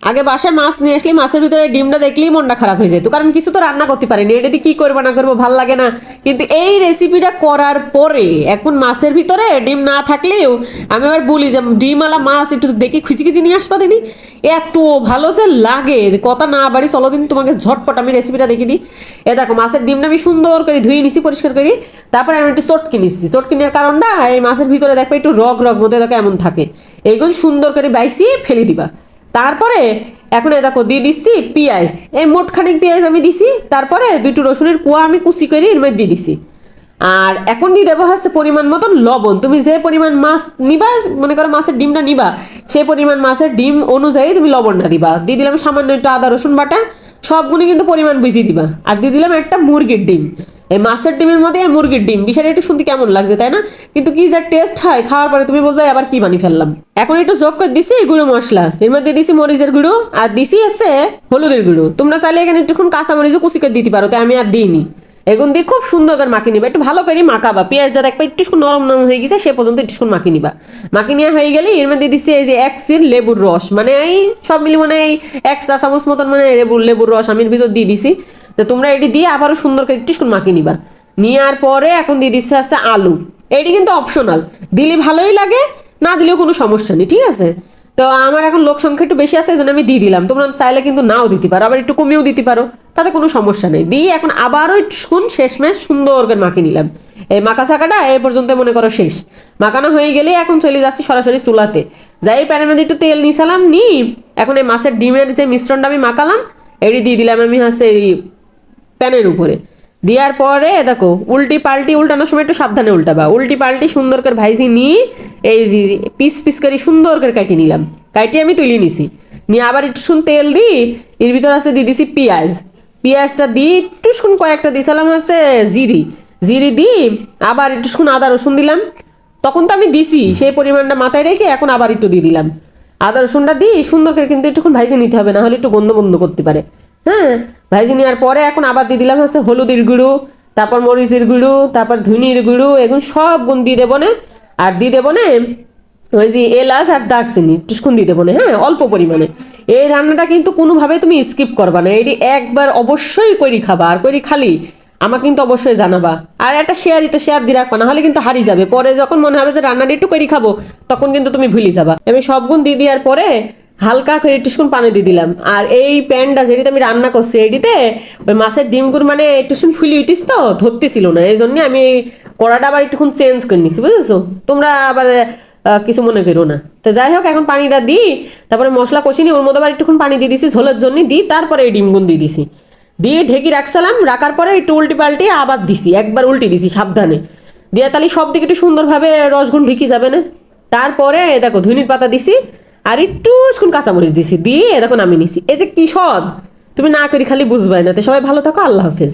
আগে বাসায় মাছ নিয়ে আসলে মাছের ভিতরে ডিমটা দেখলেই মনটা খারাপ হয়ে যেত, কারণ কিছু তো রান্না করতে পারিনি, এটা দিয়ে কি করবো না করবো ভাল লাগে না। কিন্তু এই রেসিপিটা করার পরে এখন মাছের ভিতরে ডিম না থাকলেও আমি আবার বলি যে ডিমওয়ালা মাছ একটু দেখি খুঁজি নিয়ে আসবা দিনি, এত ভালো যে লাগে। কথা না বাড়ি, চলো দিন তোমাকে ঝটপট আমি রেসিপিটা দেখিয়ে দিই। এ দেখো মাছের ডিমটা আমি সুন্দর করে ধুয়ে নিছি, পরিষ্কার করি। তারপরে আমি একটু চটকি নিচ্ছি। চটকি নেওয়ার কারণটা এই মাছের ভিতরে দেখো একটু রগ রগ মধ্যে দেখো এমন থাকে, এইগুলো সুন্দর করে বাইসি ফেলে দিবা। তারপরে এখন এ দেখো দিয়ে দিচ্ছি পেঁয়াজ, এই মোট খানিক পেঁয়াজ আমি দিছি। তারপরে দুটো রসুনের কোয়া আমি কুচি করে এর মধ্যে দিয়ে দিছি। আর এখন দিয়ে দেবো হচ্ছে পরিমাণ মতন লবণ। তুমি যে পরিমাণ মাছ নিবা, মনে করো মাছের ডিমটা নিবা, সেই পরিমাণ মাছের ডিম অনুযায়ী তুমি লবণটা দিবা। দিয়ে দিলাম সামান্য একটু আদা রসুন বাটা, সবগুলি কিন্তু পরিমাণ বুঝিয়ে দিবা। আর দিয়ে দিলাম একটা মুরগির ডিম। এই মাছের ডিমের মধ্যে এই মুরগির ডিম, বিষয়টা একটু শুনতে কেমন লাগছে তাই না? কিন্তু কি যা টেস্ট হয়, খাওয়ার পরে তুমি বলবে আবার কি বানিয়ে ফেললাম। এখন একটু যোগ করে দিছি গুঁড়ো মশলা, এর মধ্যে দিছি মরিচের গুঁড়ো, আর দিছি আছে হলুদের গুঁড়ো। তোমরা চাইলে এখানে একটুক্ষণ কাঁচা মরিচও কুচি করে দিতে পারো, তাই আমি আর দিইনি। এগুন দিয়ে খুব সুন্দর করে মাখিয়ে নিবা, একটু ভালো করে মাখাবা। পেঁয়াজটা দেখবা একটু নরম নরম হয়ে গেছে, সে পর্যন্ত একটু মাখিয়ে নিবা। মাখিয়ে নেওয়া হয়ে গেলে এর মধ্যে দিচ্ছি এই যে এক সির লেবুর রস, মানে এই সব মিলি মানে এই এক চা চামচ মতন মানে লেবুর রস আমি এর ভিতর দিয়ে দিছি। তো তোমরা এটি দিয়ে আবারও সুন্দর করে একটু মাখিয়ে নিবা। নেওয়ার পরে এখন দিয়ে দিচ্ছে আছে আলু। এটি কিন্তু অপশনাল, দিলে ভালোই লাগে, না দিলেও কোনো সমস্যা নেই, ঠিক আছে? তো আমার এখন লোক সংখ্যা একটু বেশি আছে, এই জন্য আমি দিয়ে দিলাম। তোমরা চাইলে কিন্তু নাও দিতে পারো, আবার একটু কমিয়েও দিতে পারো, তাতে কোনো সমস্যা নেই। দিয়ে এখন আবারও একটুক্ষণ শেষমেশ সুন্দর করে মাখিয়ে নিলাম। এই মাখা চাকাটা এই পর্যন্ত মনে করো শেষ। মাখানো হয়ে গেলে এখন চলে যাচ্ছি সরাসরি চুলাতে। যাই প্যানের মধ্যে একটু তেল নিয়েছিলাম, এখন এই মাছের ডিমের যে মিশ্রণটা আমি মাখালাম এটি দিয়ে দিলাম আমি হচ্ছে এই প্যানের উপরে। দেওয়ার পরে দেখো উল্টানোর সময় একটু সাবধানে উল্টাবা। উল্টি পাল্টি সুন্দর করে ভাইজি নিয়ে এই যে পিস পিস করে সুন্দর করে কাটিয়ে নিলাম। কাটিয়ে আমি তুলে নিছি। নিয়ে আবার একটু তেল দিই, এর ভিতর আছে দিয়ে দিছি পেঁয়াজ। পেঁয়াজটা দিয়ে একটু কয়েকটা দিয়েছিলাম হচ্ছে জিরি দিই, আবার একটু আদা রসুন দিলাম। তখন তো আমি দিছি, সেই পরিমাণটা মাথায় রেখে এখন আবার একটু দিয়ে দিলাম। আদা রসুনটা দিই সুন্দর করে কিন্তু একটুক্ষণ ভাইজে নিতে হবে, না হলে একটু গন্ধ বন্ধ করতে পারে। হ্যাঁ, ভাইজে নেওয়ার পরে এখন আবার দিয়ে দিলাম হচ্ছে হলুদের গুঁড়ো, তারপর মরিচের গুঁড়ো, তারপর ধনিয়ার গুঁড়ো, এগুলো সব গুণ দিয়ে দেবো না। আর দিয়ে দেবো না ওই যে এলাচ আর দারচিনি একটুক্ষণ দিয়ে দেবো না, হ্যাঁ অল্প পরিমাণে। এই রান্নাটা কিন্তু কোনোভাবে তুমি স্কিপ করবা না, এটি একবার অবশ্যই করি খাবা। আর করি খালি আমাকে কিন্তু অবশ্যই জানাবা। আর একটা শেয়ার দিয়ে রাখবা, না হলে কিন্তু হারিয়ে যাবে। পরে যখন মনে হবে যে রান্নাটা একটু করি খাবো, তখন কিন্তু তুমি ভুলে যাবা। আমি সব গুণ দিয়ে দেওয়ার পরে হালকা করে একটুক্ষণ পানি দিয়ে দিলাম। আর এই প্যানটা যেটিতে আমি রান্না করছি এটিতে ওই মাছের ডিমগুলো মানে একটুক্ষণ ফুলি উঠিস তো ধরতেছিল না, এই জন্য আমি এই কড়াটা আবার একটুক্ষণ চেঞ্জ করে নিচ্ছি, বুঝেছো? তোমরা আবার কিছু মনে করো না। তো যাই হোক এখন পানিটা দিই, তারপরে মশলা কষিনি, ওর মধ্যে আবার একটুক্ষণ পানি দিয়ে দিছি ঝোলের জন্য, দিই তারপরে এই ডিমগুন দিয়ে দিছি। দিয়ে ঢেকে রাখছিলাম, রাখার পরে একটু উল্টি পাল্টি আবার দিছি, একবার উল্টি দিছি সাবধানে। দিয়ে তাহলে সব দিকে একটু সুন্দরভাবে রসগুন ঢেকে যাবে না। তারপরে দেখো ধনিয়ার পাতা দিছি, আর একটু কাঁচামরিচ দিছি, দিয়ে দেখো নামিয়ে নিছি। এই যে কি স্বাদ, তুমি না করি খালি বুঝবাই না। তো সবাই ভালো থাকো, আল্লাহ হাফেজ।